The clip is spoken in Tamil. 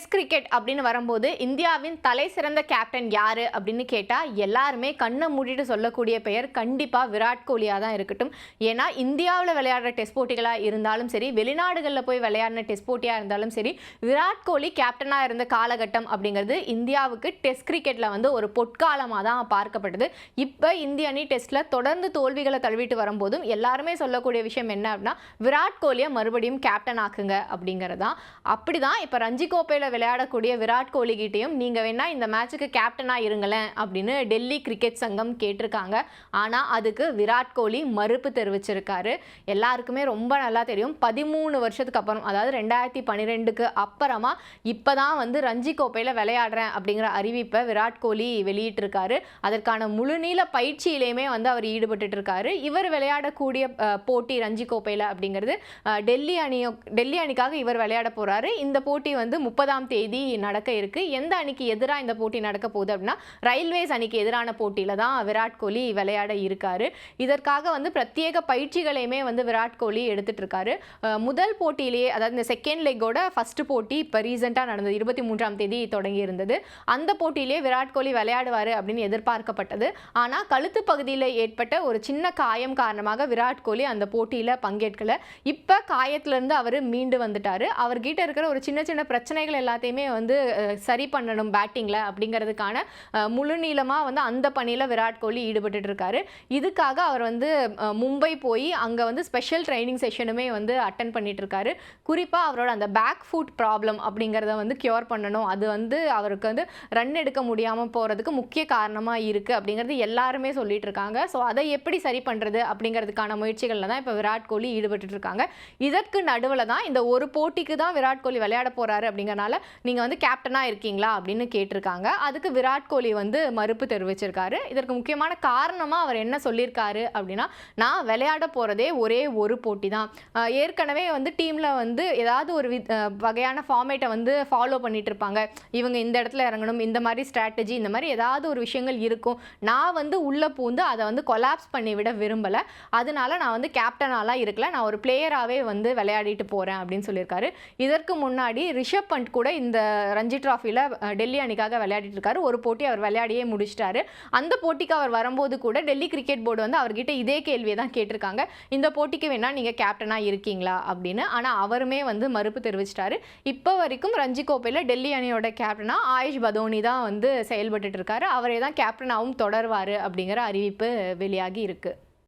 டெஸ்ட் கிரிக்கெட் அப்படின்னு வரும்போது இந்தியாவின் தலை சிறந்த கேப்டன் யாரு அப்படின்னு கேட்டா எல்லாருமே கண்ணை மூடிட்டு சொல்லக்கூடிய பெயர் கண்டிப்பா விராட் கோலியா தான் இருக்கட்டும். ஏன்னா இந்தியாவில் விளையாடுற டெஸ்ட் போட்டிகளா இருந்தாலும் சரி, வெளிநாடுகளில் போய் விளையாடின டெஸ்ட் போட்டியா இருந்தாலும் சரி, விராட் கோலி கேப்டனா இருந்த காலகட்டம் அப்படிங்கிறது இந்தியாவுக்கு டெஸ்ட் கிரிக்கெட்ல ஒரு பொற்காலமாக தான் பார்க்கப்பட்டது. இப்போ இந்திய அணி டெஸ்ட்ல தொடர்ந்து தோல்விகளை தழுவிட்டு வரும்போதும் எல்லாருமே சொல்லக்கூடிய விஷயம் என்ன அப்படின்னா, விராட் கோலியை மறுபடியும் கேப்டன் ஆக்குங்க அப்படிங்கிறதான். அப்படிதான் இப்போ ரஞ்சி கோப்பையில் விளையாடக்கூடிய விராட் கோலி கிட்டையும் நீங்கள் வேணா இந்த மேட்சுக்கு கேப்டனாக இருங்களேன் அப்படின்னு டெல்லி கிரிக்கெட் சங்கம் கேட்டிருக்காங்க. ஆனால் அதுக்கு விராட் கோலி மறுப்பு தெரிவிச்சிருக்காரு. எல்லாருக்குமே ரொம்ப நல்லா தெரியும், 13 வருஷத்துக்கு அப்புறம், அதாவது 2012க்கு அப்புறமா இப்போ தான் ரஞ்சி கோப்பையில் விளையாடுறேன் அப்படிங்கிற அறிவிப்பை விராட் கோலி வெளியிட்டிருக்காரு. அதற்கான முழுநீள பயிற்சியிலையுமே அவர் ஈடுபட்டு இருக்காரு. இவர் விளையாடக்கூடிய போட்டி ரஞ்சி கோப்பையில் அப்படிங்கிறது டெல்லி அணிக்காக இவர் விளையாட போறாரு. இந்த போட்டி 30ஆம் தேதி நடக்க இருக்கு. எந்த அணிக்கு எதிராக இந்த போட்டி நடக்க போகுது அப்படின்னா, ரயில்வேஸ் அணிக்கு எதிரான போட்டியில தான் விராட் கோலி விளையாட இருக்காரு. இதற்காக பிரத்யேக பயிற்சிகளையுமே விராட் கோலி எடுத்துட்டு இருக்காரு. முதல் போட்டியிலேயே, அதாவது இந்த செகண்ட் லெக்கோட ஃபர்ஸ்ட் போட்டி இப்போ ரீசெண்டாக நடந்தது, 23ஆம் தேதி தொடங்கி இருந்தது. அந்த போட்டியிலேயே விராட் கோலி விளையாடுவார் அப்படின்னு எதிர்பார்க்கப்பட்டது. ஆனால் கழுத்து பகுதியில் ஏற்பட்ட ஒரு சின்ன காயம் காரணமாக விராட் கோலி அந்த போட்டியில் பங்கேற்கல. இப்போ காயத்திலிருந்து அவர் மீண்டு வந்துட்டாரு. அவர்கிட்ட இருக்கிற ஒரு சின்ன சின்ன பிரச்சனைகள் எல்லாத்தையுமே சரி பண்ணணும் பேட்டிங்கில் அப்படிங்கிறதுக்கான முழு நீளமாக அந்த பணியில் விராட் கோலி ஈடுபட்டு இருக்காரு. இதுக்காக அவர் மும்பை போய் அங்கே ஸ்பெஷல் ட்ரைனிங் செஷனுமே அட்டன் பண்ணிட்டு இருக்காரு. குறிப்பாக அவரோட அந்த பேக் ஃபுட் ப்ராப்ளம் அப்படிங்கிறத கியூர் பண்ணணும். அது அவருக்கு ரன் எடுக்க முடியாமல் போகிறதுக்கு முக்கிய காரணமாக இருக்குது அப்படிங்கிறது எல்லாருமே சொல்லிட்டு இருக்காங்க. ஸோ அதை எப்படி சரி பண்ணுறது அப்படிங்கிறதுக்கான முயற்சிகளில் தான் இப்போ விராட் கோலி ஈடுபட்டு இருக்காங்க. இதற்கு நடுவில் தான் இந்த ஒரு போட்டிக்கு தான் விராட் கோலி விளையாட போறாரு அப்படிங்கறனால நீங்க கேப்டனா இருக்கீங்களா அப்படின்னு கேட்டிருக்காங்க. அதுக்கு விராட் கோலி மறுப்பு தெரிவிச்சிருக்காரு. இதற்கு முக்கியமான காரணமா அவர் என்ன சொல்லியிருக்காரு அப்படின்னா, நான் விளையாட போறதே ஒரே ஒரு போட்டி தான். ஏற்கனவே டீம்ல ஏதாவது ஒரு வகையான ஃபார்மேட்டை ஃபாலோ பண்ணிட்டு இருப்பாங்க. இவங்க இந்த இடத்துல இறங்கணும், இந்த மாதிரி ஸ்ட்ராட்டஜி, இந்த மாதிரி ஏதாவது ஒரு விஷயங்கள் இருக்கும். நான் உள்ள பூந்து அதை கொலாப்ஸ் பண்ணி விட விரும்பல. அதனால நான் கேப்டனாலாம் இருக்கல, நான் ஒரு பிளேயராகவே விளையாடிட்டு போறேன் அப்படின்னு சொல்லியிருக்காரு. இதற்கு முன்னாடி ரிஷப் பண்ட் கூட இந்த ரஞ்சி டிராஃபியில் டெல்லி அணிக்காக விளையாடிட்டு இருக்காரு. ஒரு போட்டி அவர் விளையாடியே முடிச்சிட்டாரு. அந்த போட்டிக்கு அவர் வரும்போது கூட டெல்லி கிரிக்கெட் போர்டு அவர்கிட்ட இதே கேள்வியை தான் கேட்டிருக்காங்க, இந்த போட்டிக்கு வேணா நீங்கள் கேப்டனாக இருக்கீங்களா அப்படின்னு. ஆனால் அவருமே மறுப்பு தெரிவிச்சிட்டாரு. இப்போ வரைக்கும் ரஞ்சி கோப்பையில் டெல்லி அணியோட கேப்டனாக ஆயுஷ் பதோனி தான் செயல்பட்டு இருக்காரு. அவரே தான் கேப்டனாகவும் தொடர்வார் அப்படிங்கிற அறிவிப்பு வெளியாகி இருக்கு.